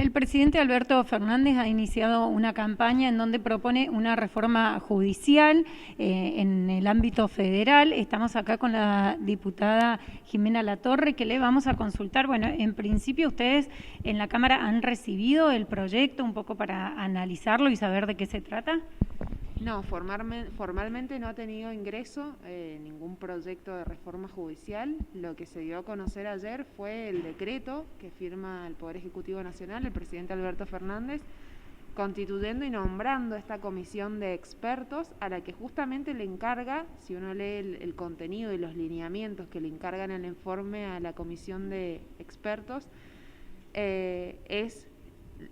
El presidente Alberto Fernández ha iniciado una campaña en donde propone una reforma judicial en el ámbito federal. Estamos acá con la diputada Jimena Latorre, que le vamos a consultar. Bueno, en principio ustedes en la Cámara han recibido el proyecto un poco para analizarlo y saber de qué se trata. No, formalmente no ha tenido ingreso ningún proyecto de reforma judicial. Lo que se dio a conocer ayer fue el decreto que firma el Poder Ejecutivo Nacional, el presidente Alberto Fernández, constituyendo y nombrando esta comisión de expertos a la que justamente le encarga, si uno lee el contenido y los lineamientos que le encargan el informe a la comisión de expertos, es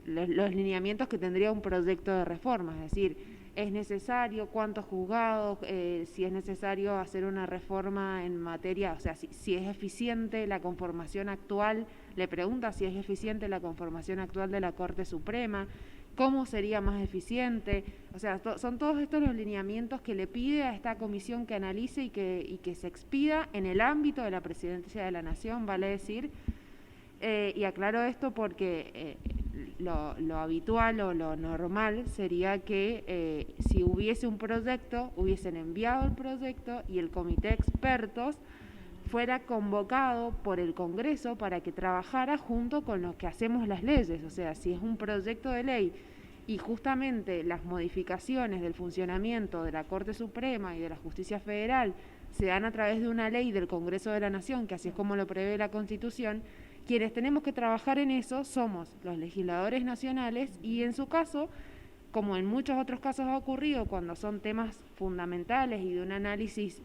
los lineamientos que tendría un proyecto de reforma, es decir, es necesario, cuántos juzgados, si es necesario hacer una reforma en materia, o sea, si es eficiente la conformación actual, le pregunta si es eficiente la conformación actual de la Corte Suprema, cómo sería más eficiente, o sea, son todos estos los lineamientos que le pide a esta comisión que analice y que se expida en el ámbito de la Presidencia de la Nación, vale decir, y aclaro esto porque lo habitual o lo normal sería que si hubiese un proyecto, hubiesen enviado el proyecto y el comité de expertos fuera convocado por el Congreso para que trabajara junto con los que hacemos las leyes. O sea, si es un proyecto de ley y justamente las modificaciones del funcionamiento de la Corte Suprema y de la Justicia Federal se dan a través de una ley del Congreso de la Nación, que así es como lo prevé la Constitución, quienes tenemos que trabajar en eso somos los legisladores nacionales y en su caso, como en muchos otros casos ha ocurrido cuando son temas fundamentales y de un análisis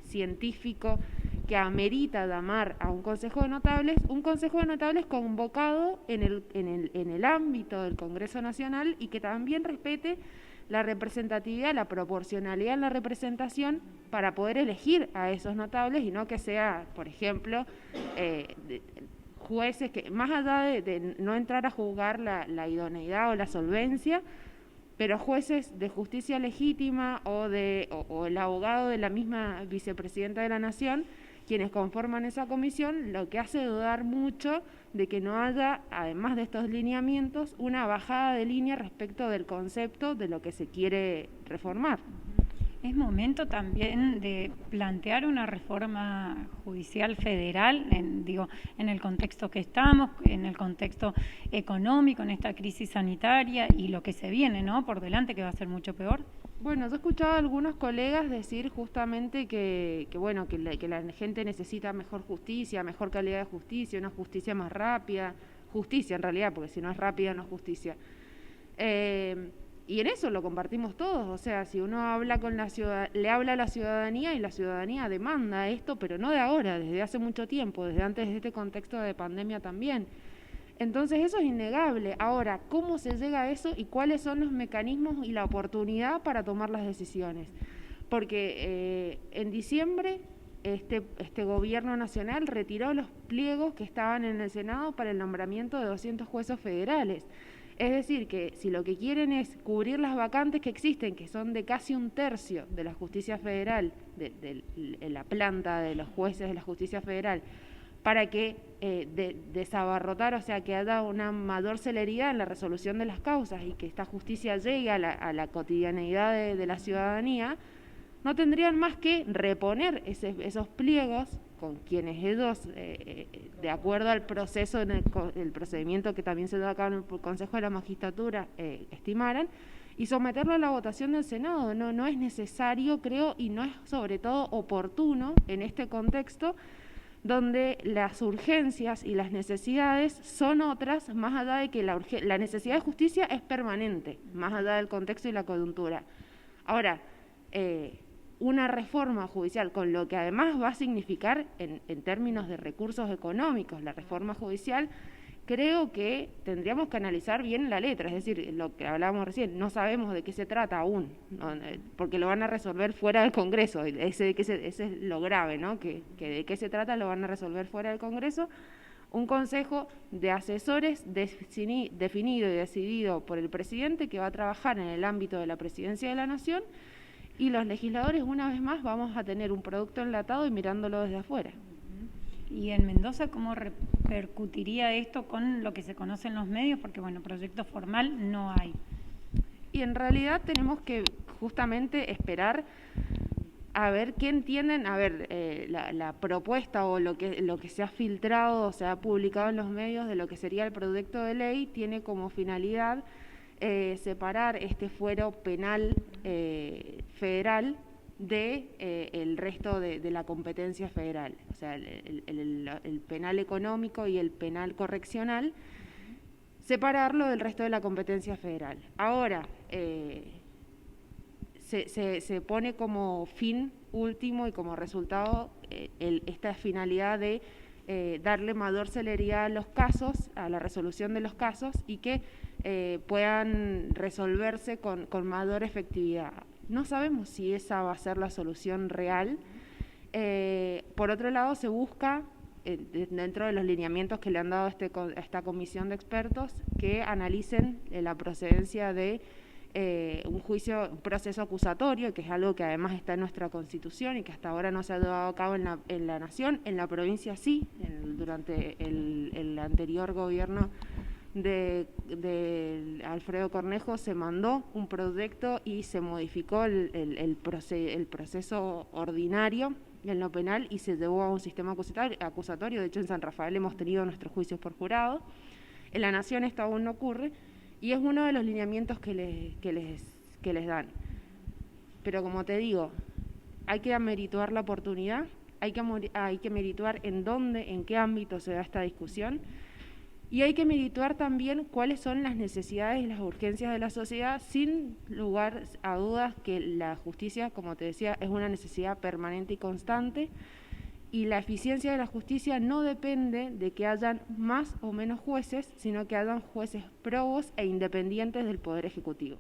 científico que amerita llamar a un Consejo de Notables convocado en el ámbito del Congreso Nacional y que también respete la representatividad, la proporcionalidad en la representación para poder elegir a esos notables y no que sea, por ejemplo, jueces que, más allá de no entrar a juzgar la idoneidad o la solvencia, pero jueces de justicia legítima o el abogado de la misma vicepresidenta de la Nación, quienes conforman esa comisión, lo que hace dudar mucho de que no haya, además de estos lineamientos, una bajada de línea respecto del concepto de lo que se quiere reformar. ¿Es momento también de plantear una reforma judicial federal, en el contexto que estamos, en el contexto económico, en esta crisis sanitaria y lo que se viene, ¿no?, por delante, que va a ser mucho peor? Bueno, yo he escuchado a algunos colegas decir justamente que la gente necesita mejor justicia, mejor calidad de justicia, una justicia más rápida, justicia en realidad, porque si no es rápida no es justicia. Y en eso lo compartimos todos, o sea, si uno habla con le habla a la ciudadanía y la ciudadanía demanda esto, pero no de ahora, desde hace mucho tiempo, desde antes de este contexto de pandemia también. Entonces eso es innegable. Ahora, ¿cómo se llega a eso y cuáles son los mecanismos y la oportunidad para tomar las decisiones? Porque en diciembre este gobierno nacional retiró los pliegos que estaban en el Senado para el nombramiento de 200 jueces federales. Es decir, que si lo que quieren es cubrir las vacantes que existen, que son de casi un tercio de la justicia federal, de la planta de los jueces de la justicia federal, para que desabarrotar, o sea, que haya una mayor celeridad en la resolución de las causas y que esta justicia llegue a la cotidianeidad de la ciudadanía, no tendrían más que reponer esos pliegos con quienes ellos, de acuerdo al proceso, el procedimiento que también se da acá en el Consejo de la Magistratura, estimaran, y someterlo a la votación del Senado. No es necesario, creo, y no es sobre todo oportuno en este contexto, donde las urgencias y las necesidades son otras, más allá de que la necesidad de justicia es permanente, más allá del contexto y la coyuntura. Ahora, una reforma judicial, con lo que además va a significar en términos de recursos económicos, la reforma judicial, creo que tendríamos que analizar bien la letra, es decir, lo que hablábamos recién, no sabemos de qué se trata aún, ¿no?, porque lo van a resolver fuera del Congreso, ese es lo grave, ¿no?, que de qué se trata lo van a resolver fuera del Congreso. Un consejo de asesores definido y decidido por el presidente que va a trabajar en el ámbito de la Presidencia de la Nación, y los legisladores, una vez más, vamos a tener un producto enlatado y mirándolo desde afuera. Y en Mendoza, ¿cómo repercutiría esto con lo que se conoce en los medios? Porque, bueno, proyecto formal no hay. Y en realidad tenemos que justamente esperar a ver qué entienden, a ver, la propuesta o lo que se ha filtrado o se ha publicado en los medios de lo que sería el proyecto de ley tiene como finalidad separar este fuero penal federal de el resto de la competencia federal, o sea, el penal económico y el penal correccional, separarlo del resto de la competencia federal. Ahora, se pone como fin último y como resultado esta finalidad de darle mayor celeridad a los casos, a la resolución de los casos, y que puedan resolverse con mayor efectividad. No sabemos si esa va a ser la solución real. Por otro lado, se busca, dentro de los lineamientos que le han dado a esta comisión de expertos, que analicen la procedencia de un proceso acusatorio, que es algo que además está en nuestra Constitución y que hasta ahora no se ha llevado a cabo en la Nación. En la provincia sí, durante el anterior gobierno de Alfredo Cornejo se mandó un proyecto y se modificó el proceso ordinario en lo penal y se llevó a un sistema acusatorio. De hecho, en San Rafael hemos tenido nuestros juicios por jurado. En la Nación esto aún no ocurre y es uno de los lineamientos que les dan. Pero como te digo, hay que amerituar la oportunidad, hay que merituar en dónde, en qué ámbito se da esta discusión, y hay que merituar también cuáles son las necesidades y las urgencias de la sociedad, sin lugar a dudas que la justicia, como te decía, es una necesidad permanente y constante, y la eficiencia de la justicia no depende de que hayan más o menos jueces, sino que hayan jueces probos e independientes del Poder Ejecutivo.